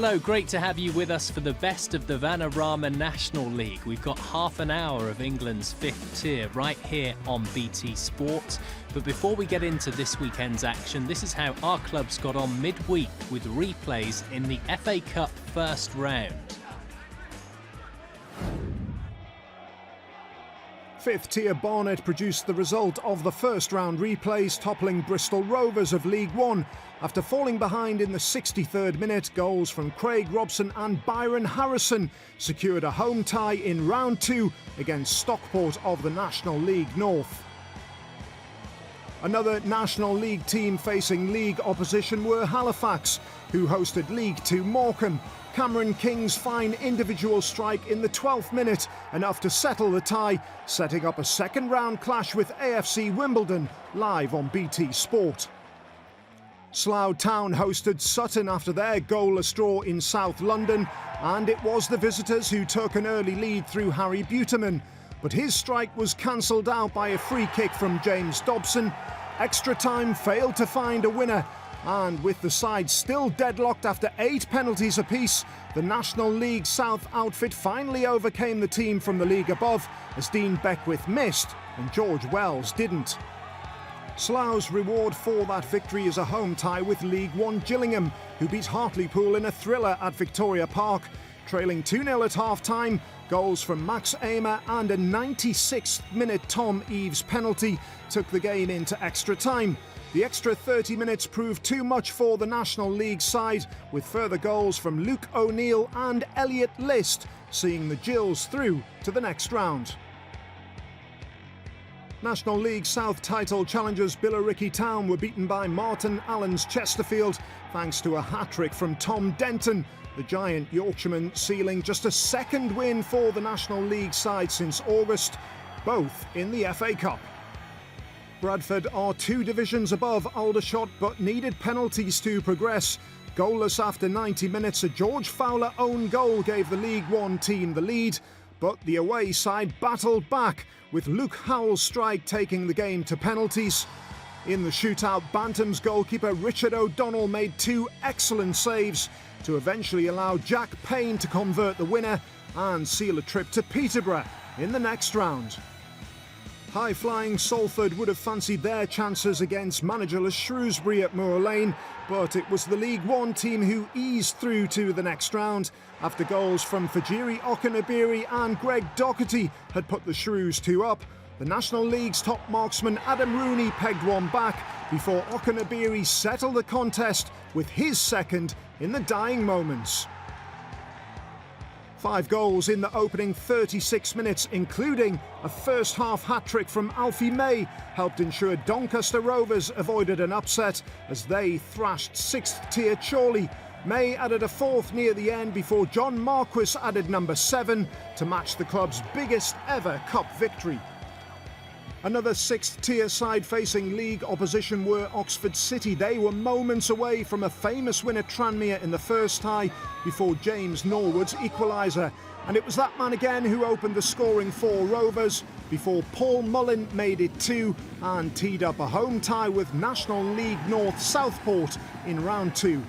Hello, great to have you with us for the best of the Vanarama National League. We've got half an hour of England's fifth tier right here on BT Sport. But before we get into this weekend's action, this is how our clubs got on midweek with replays in the FA Cup first round. Fifth tier Barnet produced the result of the first round replays, toppling Bristol Rovers of League One. After falling behind in the 63rd minute, goals from Craig Robson and Byron Harrison secured a home tie in round two against Stockport of the National League North. Another National League team facing league opposition were Halifax, who hosted League Two Morecambe. Cameron King's fine individual strike in the 12th minute enough to settle the tie, setting up a second round clash with AFC Wimbledon, live on BT Sport. Slough Town hosted Sutton after their goalless draw in South London, and it was the visitors who took an early lead through Harry Buterman. But his strike was cancelled out by a free kick from James Dobson. Extra time failed to find a winner, and with the side still deadlocked after 8 penalties apiece, the National League South outfit finally overcame the team from the league above, as Dean Beckwith missed and George Wells didn't. Slough's reward for that victory is a home tie with League One Gillingham, who beat Hartlepool in a thriller at Victoria Park. Trailing 2-0 at half-time, goals from Max Amer and a 96th minute Tom Eaves penalty took the game into extra time. The extra 30 minutes proved too much for the National League side, with further goals from Luke O'Neill and Elliot List, seeing the Gills through to the next round. National League South title challengers Billericay Town were beaten by Martin Allen's Chesterfield, thanks to a hat-trick from Tom Denton, the giant Yorkshireman sealing just a second win for the National League side since August, both in the FA Cup. Bradford are 2 divisions above Aldershot but needed penalties to progress. Goalless after 90 minutes, a George Fowler own goal gave the League One team the lead, but the away side battled back, with Luke Howell's strike taking the game to penalties. In the shootout, Bantams goalkeeper Richard O'Donnell made 2 excellent saves to eventually allow Jack Payne to convert the winner and seal a trip to Peterborough in the next round. High-flying Salford would have fancied their chances against managerless Shrewsbury at Moor Lane, but it was the League One team who eased through to the next round after goals from Fajiri Okanabiri and Greg Doherty had put the Shrews 2 up. The National League's top marksman Adam Rooney pegged one back before Okanabiri settled the contest with his second in the dying moments. 5 goals in the opening 36 minutes, including a first-half hat-trick from Alfie May, helped ensure Doncaster Rovers avoided an upset as they thrashed 6th-tier Chorley. May added a 4th near the end before John Marquis added number 7 to match the club's biggest ever cup victory. Another 6th-tier side facing league opposition were Oxford City. They were moments away from a famous win at Tranmere in the first tie before James Norwood's equaliser. And it was that man again who opened the scoring for Rovers before Paul Mullin made it 2 and teed up a home tie with National League North Southport in round 2.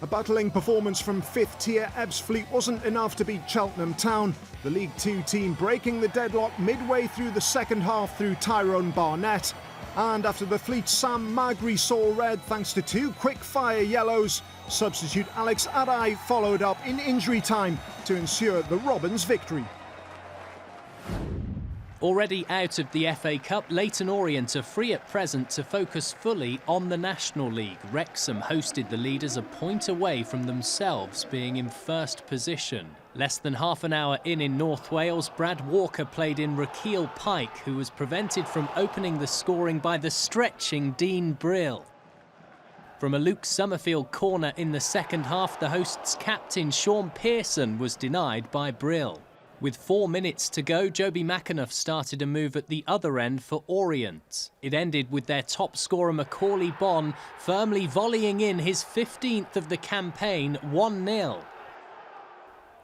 A battling performance from 5th tier Ebbsfleet wasn't enough to beat Cheltenham Town, the League Two team breaking the deadlock midway through the second half through Tyrone Barnett. And after the Fleet's Sam Magri saw red thanks to 2 quick-fire yellows, substitute Alex Adai followed up in injury time to ensure the Robins' victory. Already out of the FA Cup, Leyton Orient are free at present to focus fully on the National League. Wrexham hosted the leaders a point away from themselves being in first position. Less than half an hour in North Wales, Brad Walker played in Rakeal Pike, who was prevented from opening the scoring by the stretching Dean Brill. From a Luke Summerfield corner in the second half, the hosts' captain Sean Pearson was denied by Brill. With 4 minutes to go, Joby McAnuff started a move at the other end for Orient. It ended with their top scorer Macaulay Bonne firmly volleying in his 15th of the campaign, 1-0.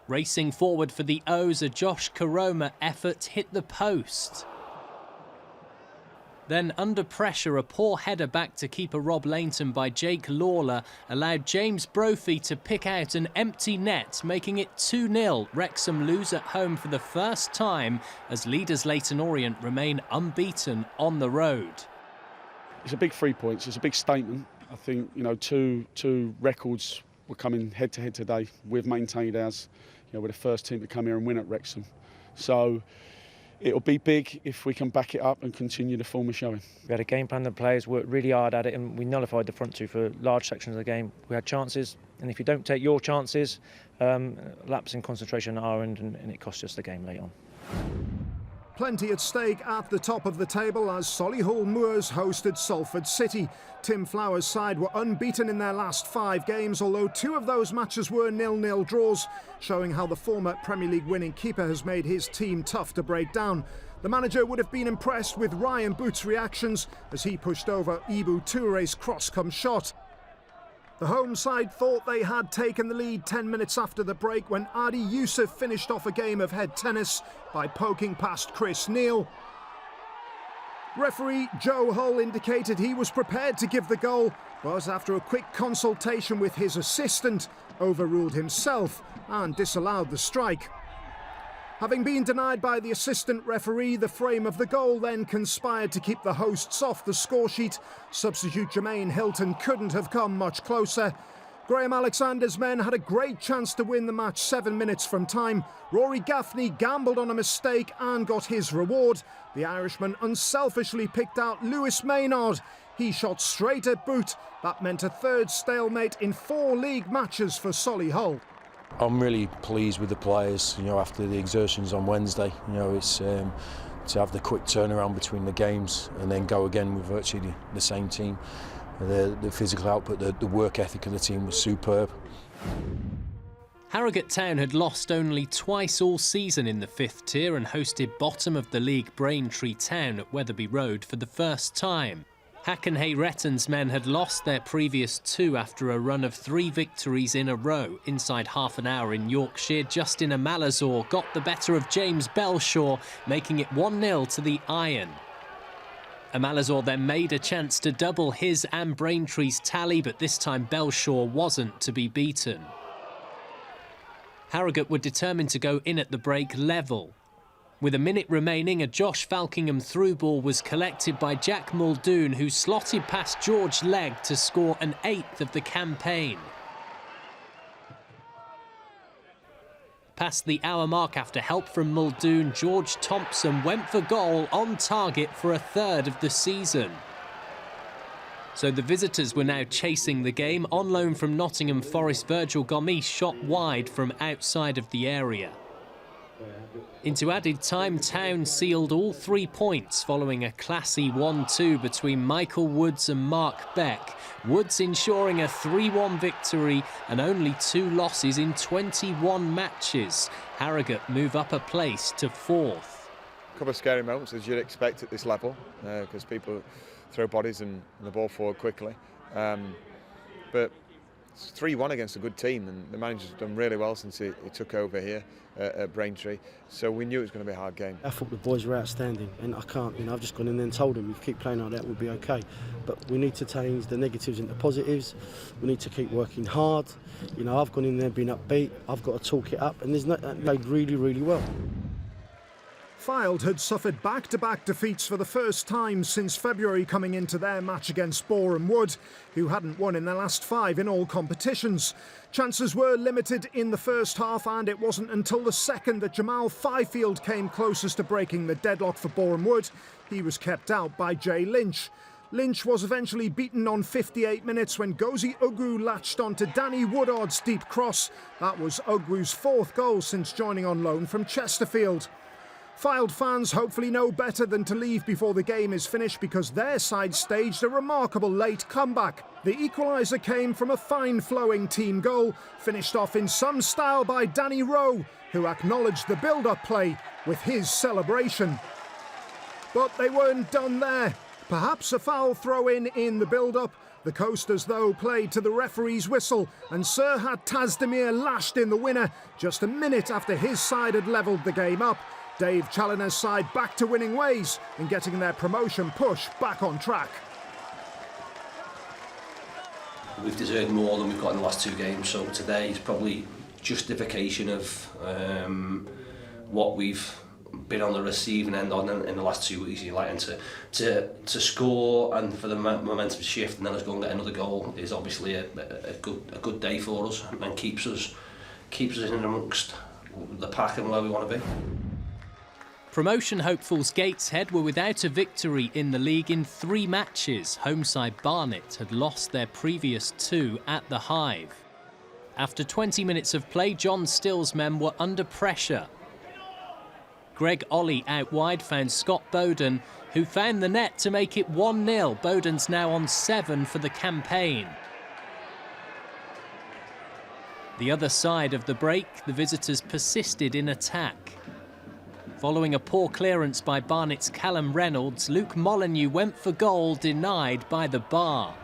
Racing forward for the O's, a Josh Koroma effort hit the post. Then, under pressure, a poor header back to keeper Rob Leyton by Jake Lawler allowed James Brophy to pick out an empty net, making it 2-0. Wrexham lose at home for the first time as leaders Leyton Orient remain unbeaten on the road. It's a big 3 points. It's a big statement. I think, you know, two records were coming head to head today. We've maintained ours. You know, we're the first team to come here and win at Wrexham. So it'll be big if we can back it up and continue the form we're showing. We had a game plan, the players worked really hard at it, and we nullified the front two for large sections of the game. We had chances, and if you don't take your chances, lapse in concentration at our end, and it cost us the game late on. Plenty at stake at the top of the table as Solihull Moors hosted Salford City. Tim Flower's side were unbeaten in their last 5 games, although 2 of those matches were 0-0 draws, showing how the former Premier League winning keeper has made his team tough to break down. The manager would have been impressed with Ryan Boots' reactions as he pushed over Ibu Touré's cross-come shot. The home side thought they had taken the lead 10 minutes after the break when Adi Yusuf finished off a game of head tennis by poking past Chris Neal. Referee Joe Hull indicated he was prepared to give the goal, but after a quick consultation with his assistant, overruled himself and disallowed the strike. Having been denied by the assistant referee, the frame of the goal then conspired to keep the hosts off the scoresheet. Substitute Jermaine Hilton couldn't have come much closer. Graham Alexander's men had a great chance to win the match 7 minutes from time. Rory Gaffney gambled on a mistake and got his reward. The Irishman unselfishly picked out Lewis Maynard. He shot straight at Boot. That meant a third stalemate in 4 league matches for Solihull. I'm really pleased with the players, you know, after the exertions on Wednesday. You know, it's to have the quick turnaround between the games and then go again with virtually the same team. The physical output, the work ethic of the team was superb. Harrogate Town had lost only twice all season in the 5th tier and hosted bottom of the league Braintree Town at Wetherby Road for the first time. Hackenhay Retton's men had lost their previous 2 after a run of 3 victories in a row. Inside half an hour in Yorkshire, Justin Amalazor got the better of James Belshaw, making it 1-0 to the Iron. Amalazor then made a chance to double his and Braintree's tally, but this time Belshaw wasn't to be beaten. Harrogate were determined to go in at the break level. With a minute remaining, a Josh Falkingham through ball was collected by Jack Muldoon, who slotted past George Legg to score an 8th of the campaign. Past the hour mark after help from Muldoon, George Thompson went for goal on target for a 3rd of the season. So the visitors were now chasing the game. On loan from Nottingham Forest, Virgil Gomis shot wide from outside of the area. Into added time, Town sealed all 3 points following a classy 1-2 between Michael Woods and Mark Beck. Woods ensuring a 3-1 victory and only 2 losses in 21 matches. Harrogate move up a place to 4th. A couple of scary moments, as you'd expect at this level, because people throw bodies and the ball forward quickly. But it's 3-1 against a good team, and the manager's done really well since he took over here at Braintree. So we knew it was going to be a hard game. I thought the boys were outstanding, and I can't, I've just gone in there and told them, if you keep playing like that, we'll be okay. But we need to change the negatives into positives. We need to keep working hard. I've gone in there, been upbeat. I've got to talk it up, and they played really, really well. Fylde had suffered back-to-back defeats for the first time since February, coming into their match against Boreham Wood, who hadn't won in their last 5 in all competitions. Chances were limited in the first half, and it wasn't until the second that Jamal Fifield came closest to breaking the deadlock for Boreham Wood. He was kept out by Jay Lynch. Lynch was eventually beaten on 58 minutes when Gozi Ugwu latched onto Danny Woodard's deep cross. That was Ugwu's 4th goal since joining on loan from Chesterfield. Fylde fans hopefully know better than to leave before the game is finished, because their side staged a remarkable late comeback. The equaliser came from a fine flowing team goal, finished off in some style by Danny Rowe, who acknowledged the build-up play with his celebration. But they weren't done there. Perhaps a foul throw-in the build-up. The Coasters, though, played to the referee's whistle, and Serhat Tazdemir lashed in the winner just a minute after his side had levelled the game up. Dave Challoner's side back to winning ways and getting their promotion push back on track. We've deserved more than we've got in the last 2 games, so today is probably justification of what we've been on the receiving end on in the last 2 weeks. And to score and for the momentum shift and then us go and get another goal is obviously a good day for us and keeps us in amongst the pack and where we want to be. Promotion hopefuls Gateshead were without a victory in the league in 3 matches. Home side Barnet had lost their previous 2 at the Hive. After 20 minutes of play, John Still's men were under pressure. Greg Ollie out wide found Scott Bowden, who found the net to make it 1-0. Bowden's now on 7 for the campaign. The other side of the break, the visitors persisted in attack. Following a poor clearance by Barnet's Callum Reynolds, Luke Molyneux went for goal, denied by the bar.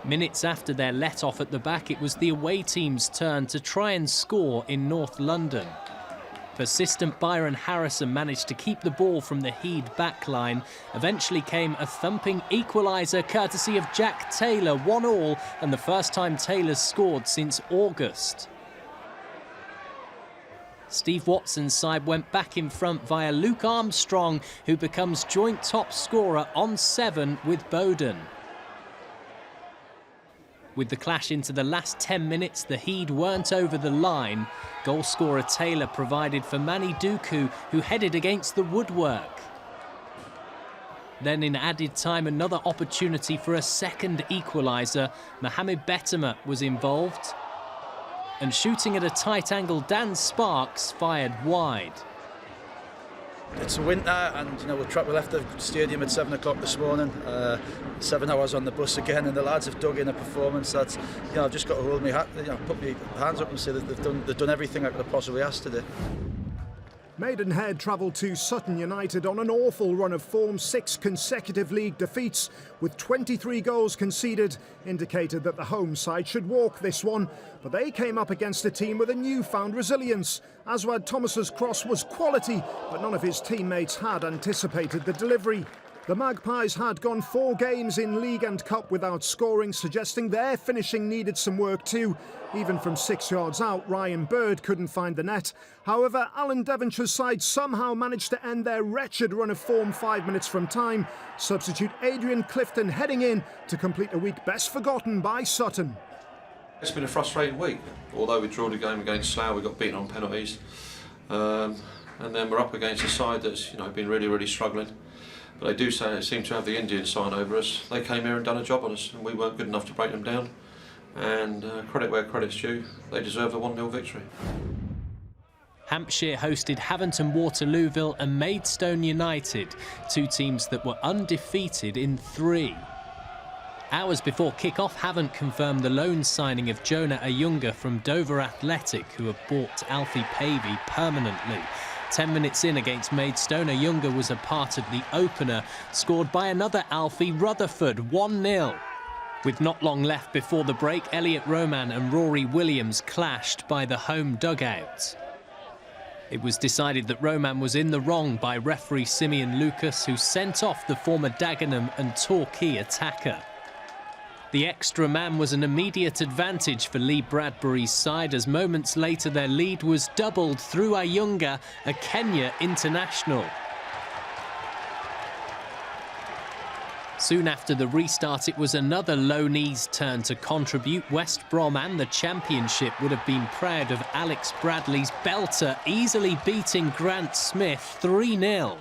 Minutes after their let-off at the back, it was the away team's turn to try and score in North London. Persistent Byron Harrison managed to keep the ball from the Heed backline. Eventually came a thumping equaliser courtesy of Jack Taylor, 1-1, and the first time Taylor's scored since August. Steve Watson's side went back in front via Luke Armstrong, who becomes joint top scorer on 7 with Bowden. With the clash into the last 10 minutes, the Heed weren't over the line. Goal scorer Taylor provided for Manny Duku, who headed against the woodwork. Then in added time, another opportunity for a second equaliser. Mohamed Betama was involved. And shooting at a tight angle, Dan Sparks fired wide. It's winter and we left the stadium at 7 o'clock this morning, 7 hours on the bus again, and the lads have dug in a performance that's, I've just got to hold my hat, put my hands up and say that they've done everything I could have possibly asked today. Maidenhead travelled to Sutton United on an awful run of form. 6 consecutive league defeats with 23 goals conceded indicated that the home side should walk this one. But they came up against a team with a newfound resilience. Aswad Thomas's cross was quality, but none of his teammates had anticipated the delivery. The Magpies had gone 4 games in League and Cup without scoring, suggesting their finishing needed some work too. Even from 6 yards out, Ryan Bird couldn't find the net. However, Alan Devonshire's side somehow managed to end their wretched run of form 5 minutes from time. Substitute Adrian Clifton heading in to complete a week best forgotten by Sutton. It's been a frustrating week. Although we drew the game against Slough, we got beaten on penalties. And then we're up against a side that's been really struggling. But they do seem to have the Indian sign over us. They came here and done a job on us, and we weren't good enough to break them down. And credit where credit's due, they deserve a 1-0 victory. Hampshire hosted Haventon Waterlooville and Maidstone United, 2 teams that were undefeated in 3. Hours before kick-off, Havant confirmed the loan signing of Jonah Ayunga from Dover Athletic, who have bought Alfie Pavey permanently. 10 minutes in against Maidstone, Ayunga was a part of the opener, scored by another Alfie, Rutherford, 1-0. With not long left before the break, Elliot Roman and Rory Williams clashed by the home dugout. It was decided that Roman was in the wrong by referee Simeon Lucas, who sent off the former Dagenham and Torquay attacker. The extra man was an immediate advantage for Lee Bradbury's side, as moments later their lead was doubled through Ayunga, a Kenya international. Soon after the restart, it was another loanee's turn to contribute. West Brom and the Championship would have been proud of Alex Bradley's belter, easily beating Grant Smith 3-0.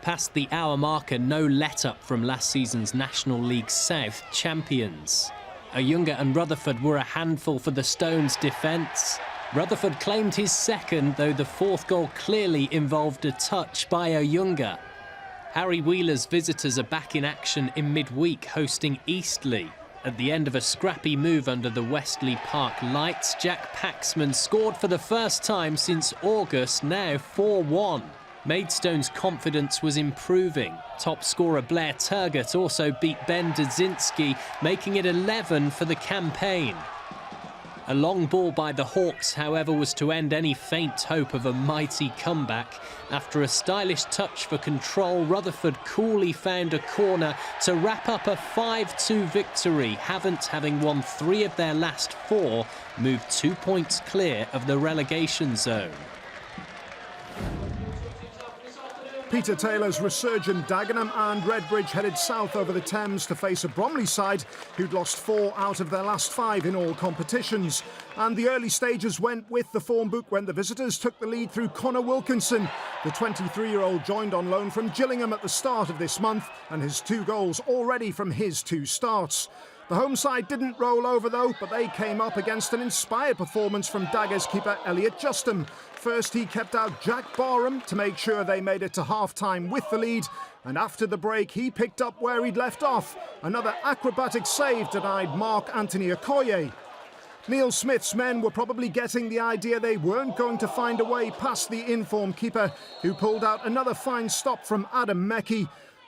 Past the hour marker, no let-up from last season's National League South champions. Ayunga and Rutherford were a handful for the Stones' defence. Rutherford claimed his second, though the 4th goal clearly involved a touch by Ayunga. Harry Wheeler's visitors are back in action in midweek, hosting Eastleigh. At the end of a scrappy move under the Westley Park lights, Jack Paxman scored for the first time since August, now 4-1. Maidstone's confidence was improving. Top scorer Blair Turgott also beat Ben Dudzinski, making it 11 for the campaign. A long ball by the Hawks, however, was to end any faint hope of a mighty comeback. After a stylish touch for control, Rutherford coolly found a corner to wrap up a 5-2 victory. Havant, having won 3 of their last 4, moved 2 points clear of the relegation zone. Peter Taylor's resurgent Dagenham and Redbridge headed south over the Thames to face a Bromley side who'd lost 4 out of their last 5 in all competitions. And the early stages went with the form book when the visitors took the lead through Connor Wilkinson. The 23-year-old joined on loan from Gillingham at the start of this month and has 2 goals already from his 2 starts. The home side didn't roll over though, but they came up against an inspired performance from Daggers keeper Elliot Justin. First he kept out Jack Barham to make sure they made it to half-time with the lead, and after the break he picked up where he'd left off. Another acrobatic save denied Mark Anthony Okoye. Neil Smith's men were probably getting the idea they weren't going to find a way past the informed keeper, who pulled out another fine stop from Adam Meckie.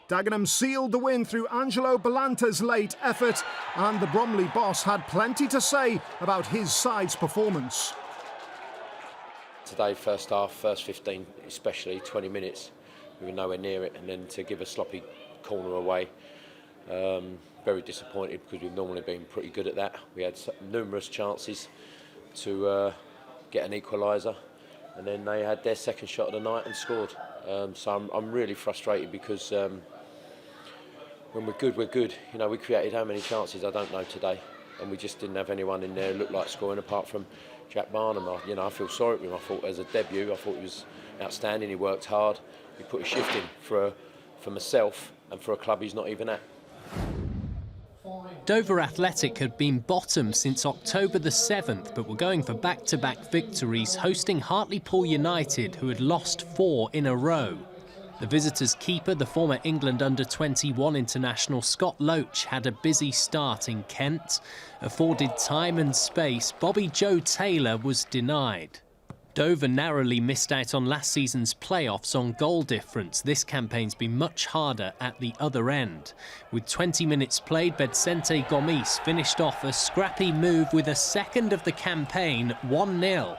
Dagenham sealed the win through Angelo Belanta's late effort, and the Bromley boss had plenty to say about his side's performance. Today, first half, first 15, especially 20 minutes, we were nowhere near it, and then to give a sloppy corner away, very disappointed because we've normally been pretty good at that. We had numerous chances to get an equaliser, and then they had their second shot of the night and scored. So I'm really frustrated because when we're good, we're good. You know, we created how many chances, I don't know today, and we just didn't have anyone in there who looked like scoring apart from Jack Barnum. I feel sorry for him. I thought as a debut, I thought he was outstanding. He worked hard. He put a shift in for myself and for a club he's not even at. Dover Athletic had been bottom since October the 7th, but were going for back-to-back victories, hosting Hartlepool United, who had lost 4 in a row. The visitors' keeper, the former England under-21 international Scott Loach, had a busy start in Kent. Afforded time and space, Bobby Joe Taylor was denied. Dover narrowly missed out on last season's playoffs on goal difference. This campaign's been much harder at the other end. With 20 minutes played, Bedsente Gomis finished off a scrappy move with a second of the campaign, 1-0.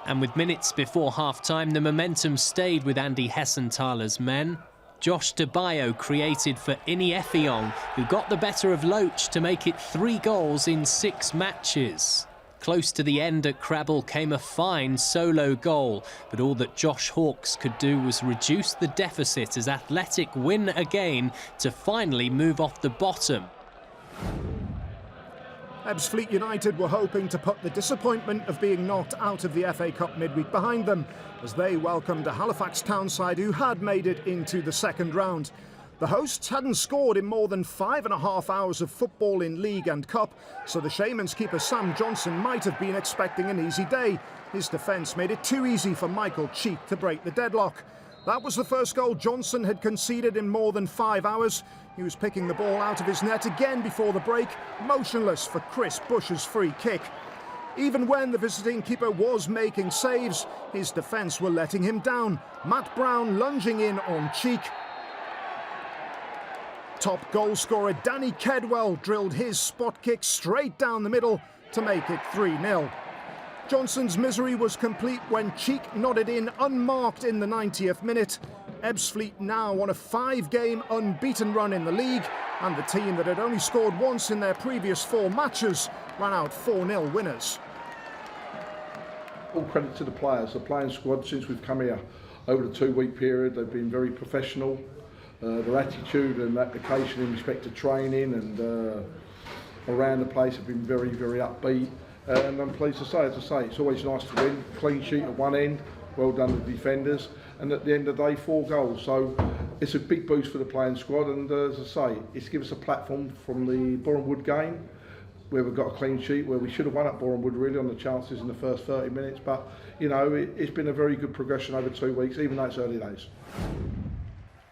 And with minutes before half-time, the momentum stayed with Andy Hessenthaler's men. Josh DeBayo created for Ini Effiong, who got the better of Loach to make it 3 goals in 6 matches. Close to the end at Crabble came a fine solo goal, but all that Josh Hawkes could do was reduce the deficit as Athletic win again to finally move off the bottom. Ebbsfleet United were hoping to put the disappointment of being knocked out of the FA Cup midweek behind them, as they welcomed a Halifax Town side who had made it into the second round. The hosts hadn't scored in more than 5.5 hours of football in League and Cup, so the Shaman's keeper Sam Johnson might have been expecting an easy day. His defence made it too easy for Michael Cheek to break the deadlock. That was the first goal Johnson had conceded in more than 5 hours. He was picking the ball out of his net again before the break, motionless for Chris Bush's free kick. Even when the visiting keeper was making saves, his defence were letting him down. Matt Brown lunging in on Cheek. Top goal scorer Danny Kedwell drilled his spot kick straight down the middle to make it 3-0. Johnson's misery was complete when Cheek nodded in unmarked in the 90th minute. Ebbsfleet now on a 5-game unbeaten run in the league, and the team that had only scored once in their previous 4 matches ran out 4-0 winners. All credit to the players, the playing squad since we've come here. Over the 2-week period, they've been very professional. Their attitude and application in respect to training and around the place have been very, very upbeat. And I'm pleased to say, as I say, it's always nice to win. Clean sheet at one end, well done to the defenders, and at the end of the day, 4 goals. So it's a big boost for the playing squad, and as I say, it's given us a platform from the Boreham Wood game, where we've got a clean sheet, where we should have won at Boreham Wood really on the chances in the first 30 minutes. But, you know, it's been a very good progression over 2 weeks, even though it's early days.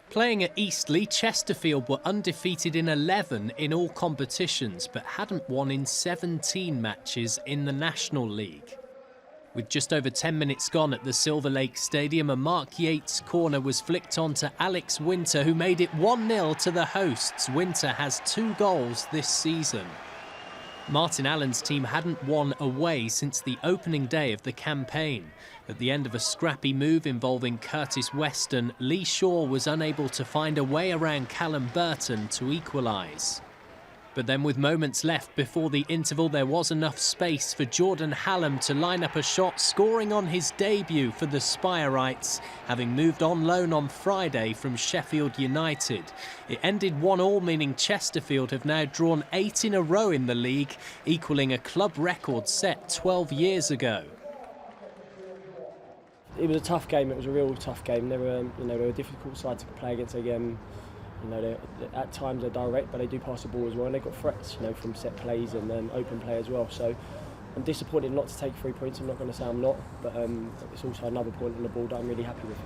Playing at Eastleigh, Chesterfield were undefeated in 11 in all competitions, but hadn't won in 17 matches in the National League. With just over 10 minutes gone at the Silver Lake Stadium, a Mark Yates corner was flicked on to Alex Winter, who made it 1-0 to the hosts. Winter has 2 goals this season. Martin Allen's team hadn't won away since the opening day of the campaign. At the end of a scrappy move involving Curtis Weston, Lee Shaw was unable to find a way around Callum Burton to equalise. But then with moments left before the interval, there was enough space for Jordan Hallam to line up a shot, scoring on his debut for the Spireites, having moved on loan on Friday from Sheffield United. It ended 1-1, meaning Chesterfield have now drawn 8 in a row in the league, equalling a club record set 12 years ago. It was a tough game. It was a real tough game. They were, they were a difficult side to play against again. At times they're direct, but they do pass the ball as well, and they've got threats, from set plays and open play as well. So I'm disappointed not to take 3 points. I'm not going to say I'm not, but it's also another point on the ball that I'm really happy with.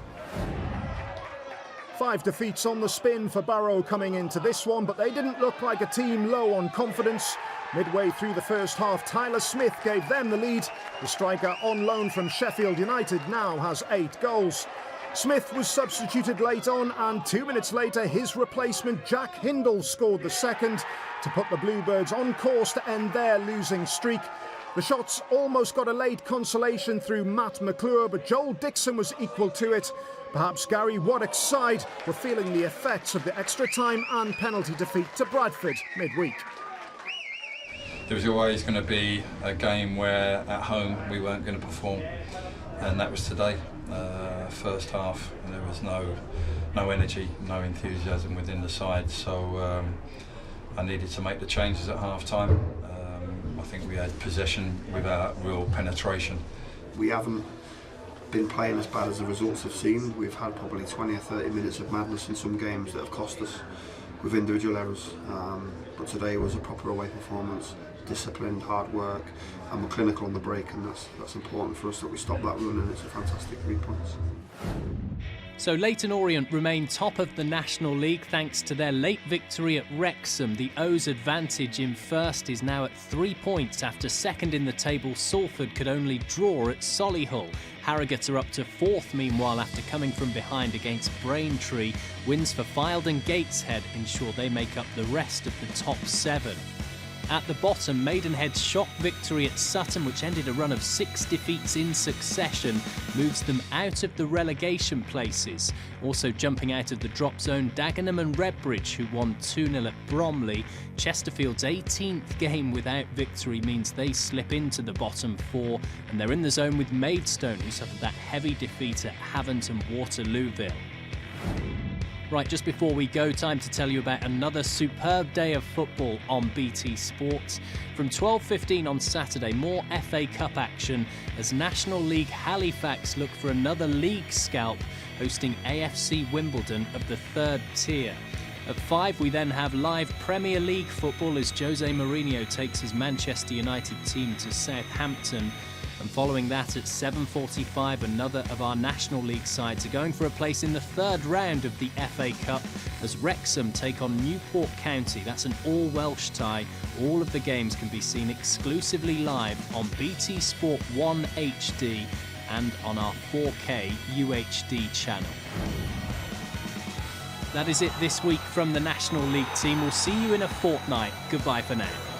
5 defeats on the spin for Barrow coming into this one, but they didn't look like a team low on confidence. Midway through the first half, Tyler Smith gave them the lead. The striker on loan from Sheffield United now has 8 goals. Smith was substituted late on, and 2 minutes later his replacement Jack Hindle scored the second to put the Bluebirds on course to end their losing streak. The shots almost got a late consolation through Matt McClure, but Joel Dixon was equal to it. Perhaps Gary Waddock's side were feeling the effects of the extra time and penalty defeat to Bradford midweek. There was always going to be a game where at home we weren't going to perform, and that was today. First half, there was no energy, no enthusiasm within the side, so I needed to make the changes at half time. I think we had possession without real penetration. We haven't been playing as bad as the results have seen. We've had probably 20 or 30 minutes of madness in some games that have cost us with individual errors, but today was a proper away performance. Disciplined, hard work, and we're clinical on the break, and that's important for us that we stop that run, and it's a fantastic 3 points. So Leyton Orient remain top of the National League thanks to their late victory at Wrexham. The O's advantage in first is now at 3 points after second in the table Salford could only draw at Solihull. Harrogate are up to fourth meanwhile after coming from behind against Braintree. Wins for Fylde and Gateshead ensure they make up the rest of the top 7. At the bottom, Maidenhead's shock victory at Sutton, which ended a run of 6 defeats in succession, moves them out of the relegation places. Also jumping out of the drop zone, Dagenham and Redbridge, who won 2-0 at Bromley. Chesterfield's 18th game without victory means they slip into the bottom 4, and they're in the zone with Maidstone, who suffered that heavy defeat at Havant and Waterlooville. Right, just before we go, time to tell you about another superb day of football on BT Sports. From 12:15 on Saturday, more FA Cup action as National League Halifax look for another league scalp, hosting AFC Wimbledon of the 3rd tier. At 5, we then have live Premier League football as Jose Mourinho takes his Manchester United team to Southampton. And following that at 7:45, another of our National League sides are going for a place in the 3rd round of the FA Cup as Wrexham take on Newport County. That's an all-Welsh tie. All of the games can be seen exclusively live on BT Sport 1 HD and on our 4K UHD channel. That is it this week from the National League team. We'll see you in a fortnight. Goodbye for now.